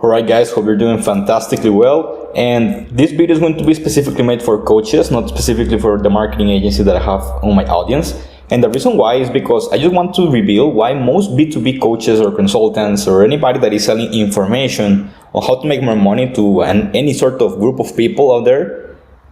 Alright guys, hope you're doing fantastically well, and this video is going to be specifically made for coaches, not specifically for the marketing agency that I have on my audience. And the reason why is because I just want to reveal why most B2B coaches or consultants or anybody that is selling information on how to make more money to any sort of group of people out there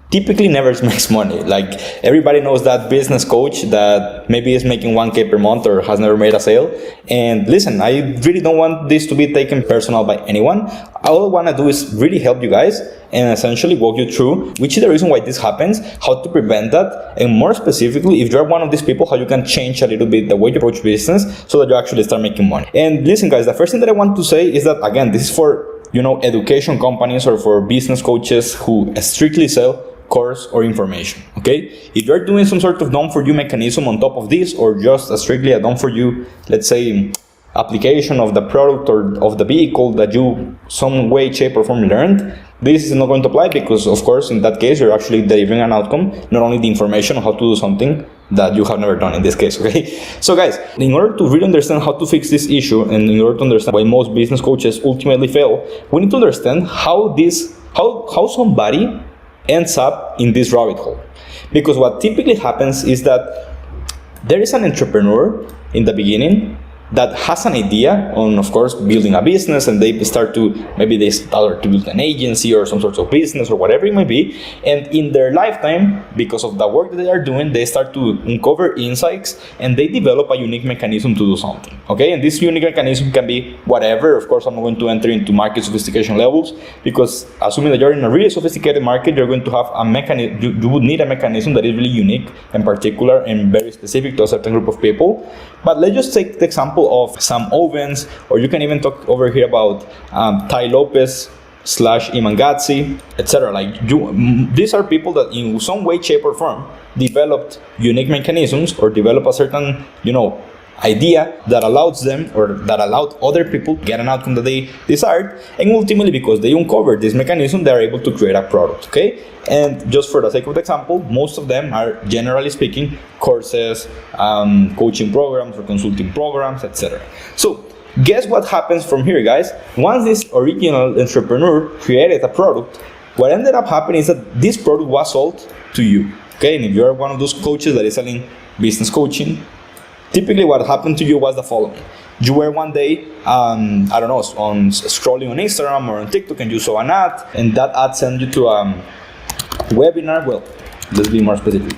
typically never makes money. Like, everybody knows that business coach that maybe is making 1K per month or has never made a sale. And listen, I really don't want this to be taken personal by anyone. All I want to do is really help you guys and essentially walk you through which is the reason why this happens, how to prevent that, and more specifically, if you're one of these people, how you can change a little bit the way you approach business so that you actually start making money. And listen guys, the first thing that I want to say is that, again, this is for, education companies or for business coaches who strictly sell course or information. Okay, if you're doing some sort of done-for-you mechanism on top of this, or just a strictly a done-for-you, let's say, application of the product or of the vehicle that you some way, shape, or form learned, this is not going to apply, because of course in that case you're actually delivering an outcome, not only the information on how to do something that you have never done in this case. Okay, so guys, in order to really understand how to fix this issue, and in order to understand why most business coaches ultimately fail, we need to understand how somebody ends up in this rabbit hole. Because what typically happens is that there is an entrepreneur in the beginning that has an idea on, of course, building a business, and they start to build an agency or some sort of business or whatever it may be. And in their lifetime, because of the work that they are doing, they start to uncover insights and they develop a unique mechanism to do something. Okay, and this unique mechanism can be whatever. Of course, I'm not going to enter into market sophistication levels, because assuming that you're in a really sophisticated market, you're going to have a mechanism. You would need a mechanism that is really unique and particular and very specific to a certain group of people. But let's just take the example of Sam Ovens, or you can even talk over here about Tai Lopez / Iman Gadzhi, etc. These are people that in some way, shape, or form developed unique mechanisms or develop a certain, idea that allows them, or that allowed other people to get an outcome that they desired, and ultimately, because they uncovered this mechanism, they are able to create a product. Okay, and just for the sake of the example, most of them are, generally speaking, courses, coaching programs or consulting programs, etc. So guess what happens from here, guys? Once this original entrepreneur created a product, what ended up happening is that this product was sold to you. Okay, and if you're one of those coaches that is selling business coaching, typically what happened to you was the following. You were one day, on scrolling on Instagram or on TikTok, and you saw an ad, and that ad sent you to a webinar. Well, let's be more specific.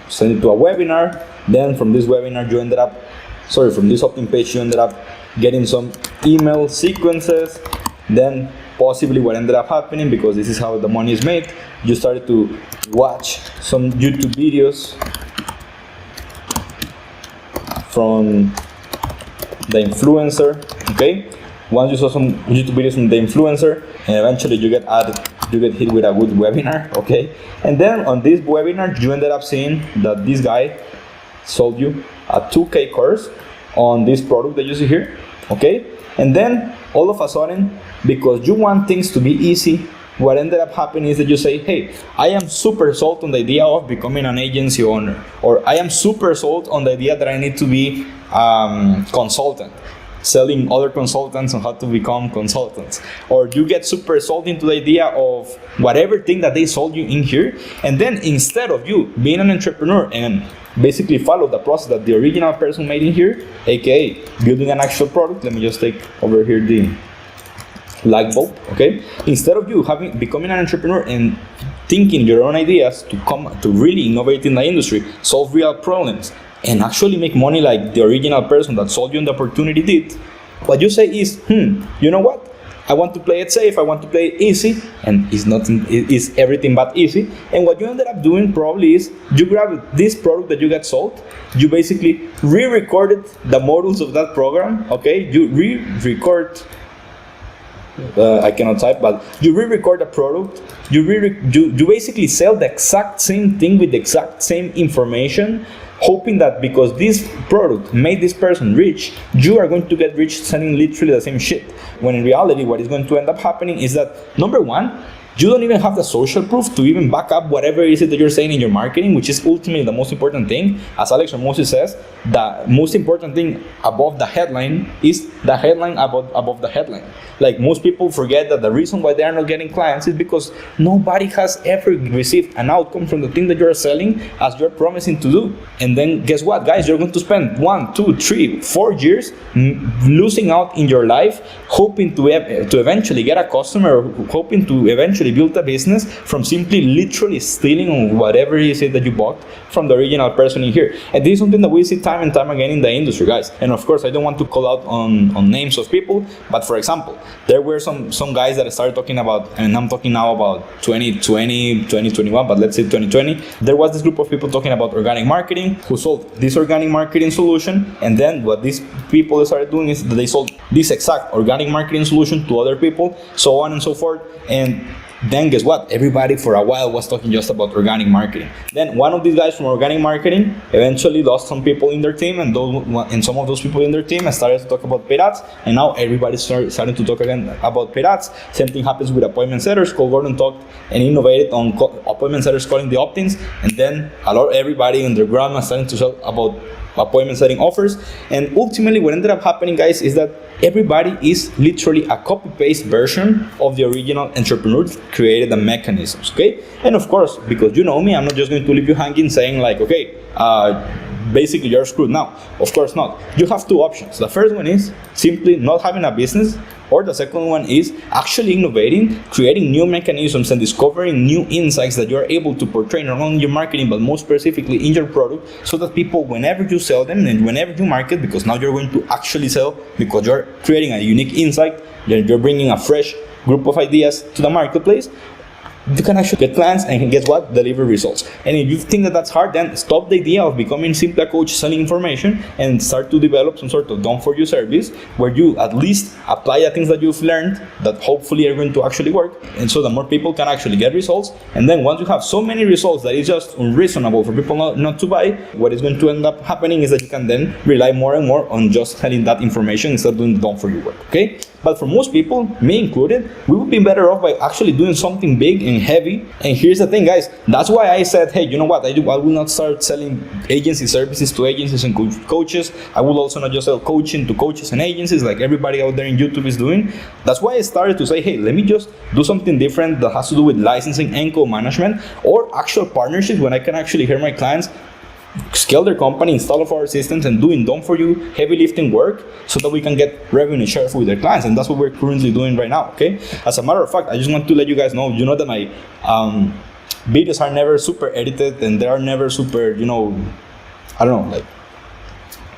Send you to a webinar. Then from this webinar, from this opt-in page, you ended up getting some email sequences. Then possibly what ended up happening, because this is how the money is made, you started to watch some YouTube videos from the influencer. Okay, once you saw some YouTube videos from the influencer, and eventually you get hit with a good webinar. Okay, and then on this webinar you ended up seeing that this guy sold you a 2K course on this product that you see here. Okay, and then all of a sudden, because you want things to be easy, what ended up happening is that you say, hey, I am super sold on the idea of becoming an agency owner, or I am super sold on the idea that I need to be consultant, selling other consultants on how to become consultants. Or you get super sold into the idea of whatever thing that they sold you in here, and then instead of you being an entrepreneur and basically follow the process that the original person made in here, aka building an actual product, let me just take over here the light bulb. Okay, instead of you becoming an entrepreneur and thinking your own ideas to really innovate in the industry, solve real problems, and actually make money like the original person that sold you the opportunity did, what you say is, you know what? I want to play it safe, I want to play it easy, and it's everything but easy. And what you ended up doing probably is you grabbed this product that you got sold, you basically re-recorded the modules of that program. Okay, you re-record. I cannot type, but you re-record a product. You basically sell the exact same thing with the exact same information, hoping that because this product made this person rich, you are going to get rich selling literally the same shit. When in reality, what is going to end up happening is that, number one, You don't even have the social proof to even back up whatever it is that you're saying in your marketing, which is ultimately the most important thing. As Alex Ramosi says, the most important thing above the headline is the headline above the headline. Like, most people forget that the reason why they are not getting clients is because nobody has ever received an outcome from the thing that you're selling as you're promising to do. And then guess what, guys? You're going to spend 1, 2, 3, 4 years losing out in your life, hoping to eventually get a customer, or hoping to eventually build a business from simply literally stealing on whatever it is that you bought from the original person in here. And this is something that we see time and time again in the industry, guys. And of course, I don't want to call out on names of people, but for example, there were some guys that started talking about, and I'm talking now about 2020, 2021, but let's say 2020, there was this group of people talking about organic marketing who sold this organic marketing solution, and then what these people started doing is that they sold this exact organic marketing solution to other people, so on and so forth. And then guess what? Everybody for a while was talking just about organic marketing. Then one of these guys from organic marketing eventually lost some people in their team, and some of those people in their team started to talk about paid ads, and now everybody's starting to talk again about paid ads. Same thing happens with appointment setters. Cole Gordon talked and innovated on appointment setters calling the opt-ins, and then everybody in their grandma starting to talk about appointment setting offers. And ultimately what ended up happening, guys, is that everybody is literally a copy-paste version of the original entrepreneurs created the mechanisms, okay? And of course, because you know me, I'm not just going to leave you hanging saying like, okay, basically you're screwed now. Of course not. You have two options. The first one is simply not having a business, or the second one is actually innovating, creating new mechanisms and discovering new insights that you're able to portray not only in your marketing, but most specifically in your product, so that people, whenever you sell them and whenever you market, because now you're going to actually sell, because you're creating a unique insight, you're bringing a fresh group of ideas to the marketplace, you can actually get clients and guess what? Deliver results. And if you think that that's hard, then stop the idea of becoming simply a coach selling information and start to develop some sort of done-for-you service where you at least apply the things that you've learned that hopefully are going to actually work, and so that more people can actually get results. And then once you have so many results that it's just unreasonable for people not to buy, what is going to end up happening is that you can then rely more and more on just selling that information instead of doing done-for-you work, okay? But for most people, me included, we would be better off by actually doing something big and heavy. And here's the thing, guys, that's why I said, hey, you know what, I will not start selling agency services to agencies and coaches. I will also not just sell coaching to coaches and agencies like everybody out there in YouTube is doing. That's why I started to say, hey, let me just do something different that has to do with licensing and co-management, or actual partnerships when I can actually hear my clients scale their company, install of our systems, and doing done-for-you heavy lifting work so that we can get revenue share with their clients. And that's what we're currently doing right now, okay? As a matter of fact, I just want to let you guys know, you know that my videos are never super edited and they are never super, you know, I don't know, like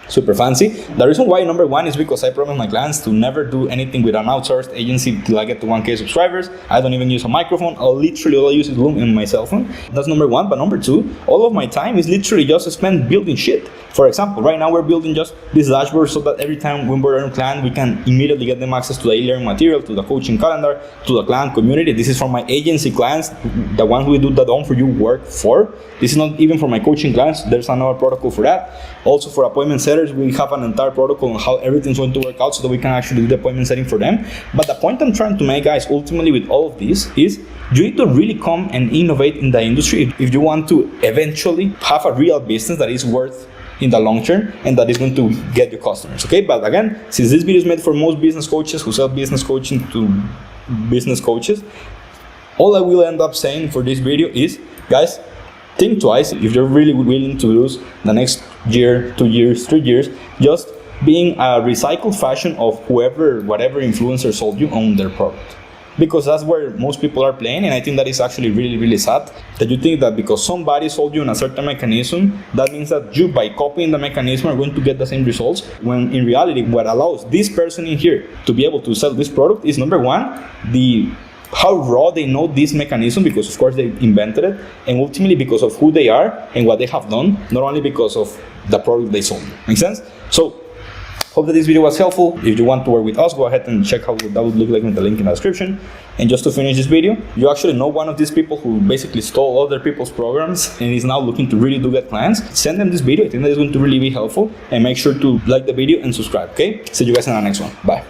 super fancy. The reason why, number one, is because I promise my clients to never do anything with an outsourced agency till I get to 1K subscribers. I don't even use a microphone. All I use is Loom in my cell phone. That's number one. But number two, all of my time is literally just spent building shit. For example, right now we're building just this dashboard so that every time when we're on a client, we can immediately get them access to the e-learning material, to the coaching calendar, to the client community. This is for my agency clients, the ones we do the done-for-you work for. This is not even for my coaching clients. There's another protocol for that. Also for appointment setters, we have an entire protocol on how everything's going to work out so that we can actually do the appointment setting for them. But the point I'm trying to make, guys, ultimately with all of this is you need to really come and innovate in the industry if you want to eventually have a real business that is worth in the long term and that is going to get you customers, okay? But again, since this video is made for most business coaches who sell business coaching to business coaches, all I will end up saying for this video is, guys, think twice if you're really willing to lose the next year, 2 years, 3 years, just being a recycled fashion of whatever influencer sold you on their product. Because that's where most people are playing, and I think that is actually really, really sad that you think that because somebody sold you on a certain mechanism, that means that you, by copying the mechanism, are going to get the same results, when in reality, what allows this person in here to be able to sell this product is, number one, how raw they know this mechanism, because of course they invented it, and ultimately because of who they are and what they have done, not only because of the product they sold. Make sense? So, hope that this video was helpful. If you want to work with us, go ahead and check how that would look like in the link in the description. And just to finish this video, you actually know one of these people who basically stole other people's programs and is now looking to really do get clients, send them this video. I think that is going to really be helpful. And make sure to like the video and subscribe, okay? See you guys in the next one. Bye.